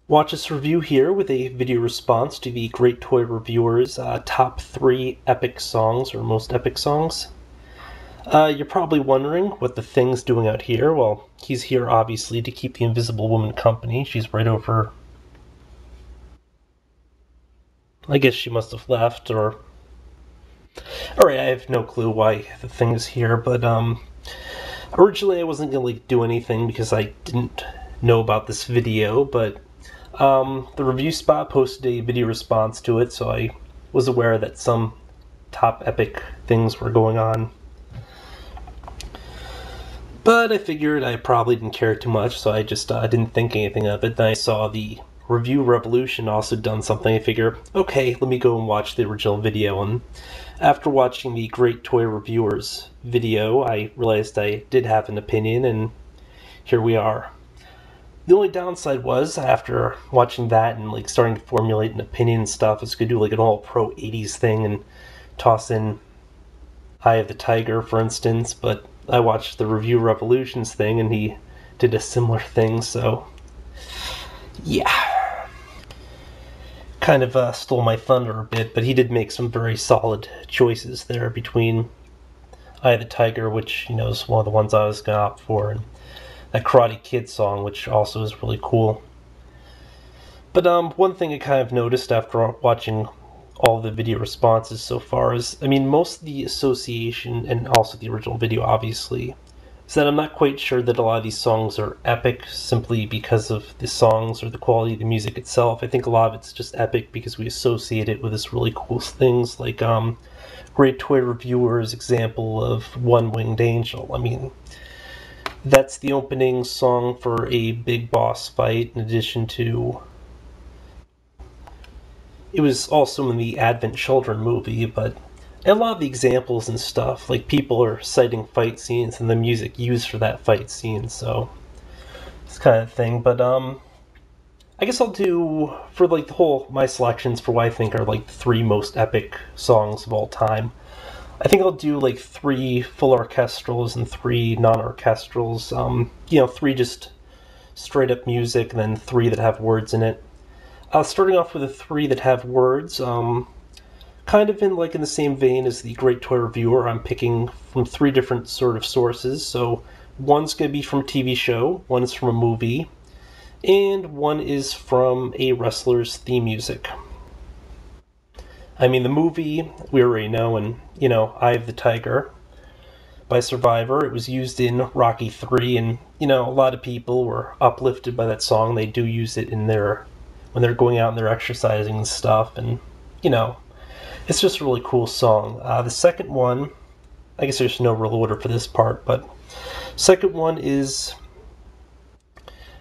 Watch this review here with a video response to the Great Toy Reviewers top 3 epic songs or most epic songs. You're probably wondering what the Thing's doing out here. Well, he's here obviously to keep the Invisible Woman company. She's right over. I guess she must have left, or. Alright, I have no clue why the Thing is here, but originally I wasn't gonna do anything because I didn't know about this video, but the review spot posted a video response to it, so I was aware that some top epic things were going on. But I figured I probably didn't care too much, so I just didn't think anything of it. Then I saw the Review Revolution also done something. I figure, okay, let me go and watch the original video. And after watching the Great Toy Reviewers video, I realized I did have an opinion, and here we are. The only downside was, after watching that and starting to formulate an opinion and stuff, I was going to do an all pro 80s thing and toss in Eye of the Tiger, for instance, but I watched the Review Revolutions thing and he did a similar thing, so yeah. Kind of stole my thunder a bit, but he did make some very solid choices there between Eye of the Tiger, which, is one of the ones I was going to opt for, and that Karate Kid song, which also is really cool. But one thing I kind of noticed after watching all the video responses so far is, most of the association, and also the original video obviously, is that I'm not quite sure that a lot of these songs are epic simply because of the songs or the quality of the music itself. I think a lot of it's just epic because we associate it with this really cool things like Great Toy Reviewer's example of One Winged Angel. That's the opening song for a big boss fight, in addition to... It was also in the Advent Children movie, but a lot of the examples and stuff, people are citing fight scenes and the music used for that fight scene, so it's kind of thing. But I guess I'll do, for my selections for what I think are the 3 most epic songs of all time, I think I'll do 3 full orchestrals and 3 non-orchestrals. 3 just straight up music, and then 3 that have words in it. Starting off with the 3 that have words, kind of in the same vein as the Great Toy Reviewer, I'm picking from 3 different sort of sources. So one's going to be from a TV show, one is from a movie, and one is from a wrestler's theme music. The movie, we already know, and, Eye of the Tiger by Survivor. It was used in Rocky 3, and, a lot of people were uplifted by that song. They do use it when they're going out and they're exercising and stuff, and, it's just a really cool song. The second one, I guess there's no real order for this part, but second one is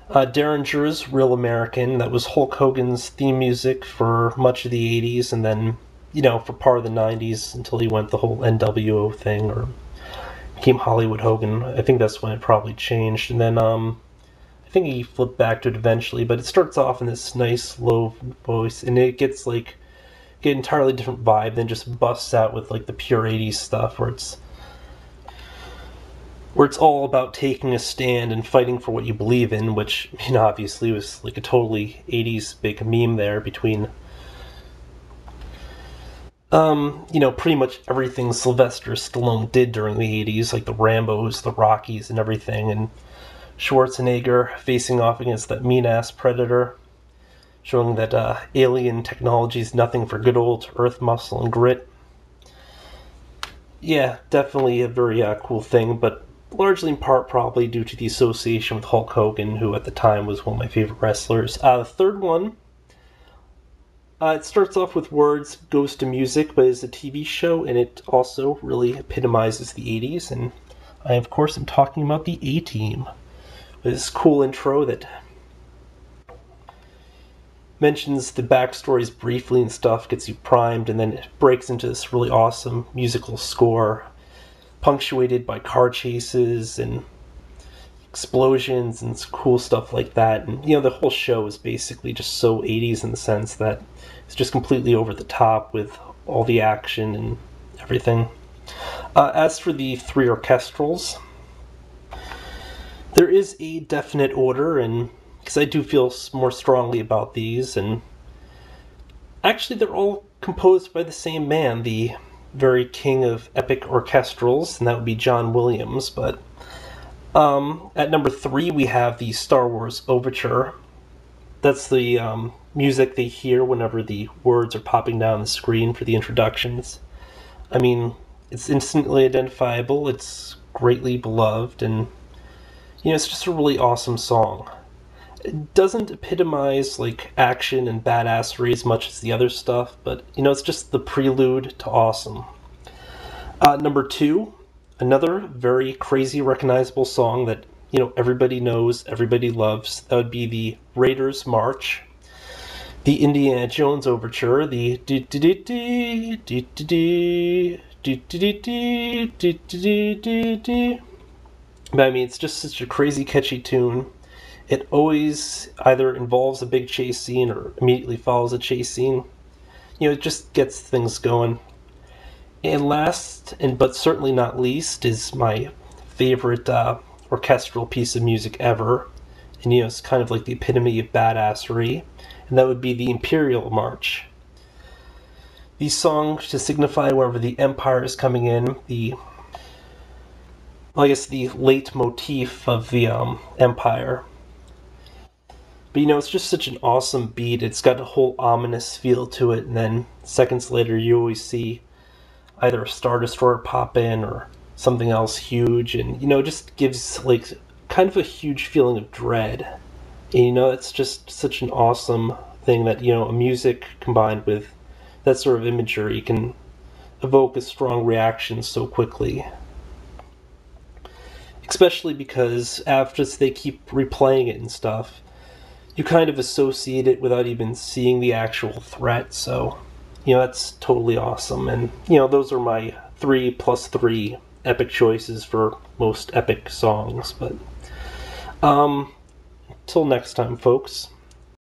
Derringer's Real American. That was Hulk Hogan's theme music for much of the 80s, and then, for part of the 90s until he went the whole NWO thing, or became Hollywood Hogan. I think that's when it probably changed. And then I think he flipped back to it eventually, but it starts off in this nice low voice, and it gets get an entirely different vibe, then just busts out with the pure 80s stuff where it's all about taking a stand and fighting for what you believe in, which, obviously was a totally 80s big meme there between, pretty much everything Sylvester Stallone did during the 80s, the Rambos, the Rockies, and everything, and Schwarzenegger facing off against that mean-ass Predator, showing that alien technology is nothing for good old Earth muscle and grit. Yeah, definitely a very cool thing, but largely in part probably due to the association with Hulk Hogan, who at the time was one of my favorite wrestlers. The third one, it starts off with words, goes to music, but is a TV show, and it also really epitomizes the 80s, and I, of course, am talking about the A-Team. With this cool intro that mentions the backstories briefly and stuff, gets you primed, and then it breaks into this really awesome musical score, punctuated by car chases and explosions and cool stuff like that. And, the whole show is basically just so 80s in the sense that it's just completely over the top with all the action and everything. As for the 3 orchestrals, there is a definite order, and because I do feel more strongly about these, and actually they're all composed by the same man, the very king of epic orchestrals, and that would be John Williams. But at number 3 we have the Star Wars Overture. That's the music they hear whenever the words are popping down the screen for the introductions. I mean, it's instantly identifiable, it's greatly beloved, and it's just a really awesome song. It doesn't epitomize like action and badassery as much as the other stuff, but it's just the prelude to awesome. Number 2, another very crazy recognizable song that everybody knows, everybody loves. That would be the Raiders March, the Indiana Jones Overture, the but I mean, it's just such a crazy catchy tune. It always either involves a big chase scene or immediately follows a chase scene. It just gets things going. And last, and but certainly not least, is my favorite orchestral piece of music ever. And it's kind of like the epitome of badassery. And that would be the Imperial March. These songs to signify wherever the Empire is coming in, the leitmotif of the Empire. But it's just such an awesome beat. It's got a whole ominous feel to it, and then seconds later you always see either a Star Destroyer pop in or something else huge, and it just gives like kind of a huge feeling of dread. And it's just such an awesome thing that a music combined with that sort of imagery can evoke a strong reaction so quickly. Especially because after they keep replaying it and stuff, you kind of associate it without even seeing the actual threat. So that's totally awesome. And those are my 3+3 epic choices for most epic songs. But till next time, folks.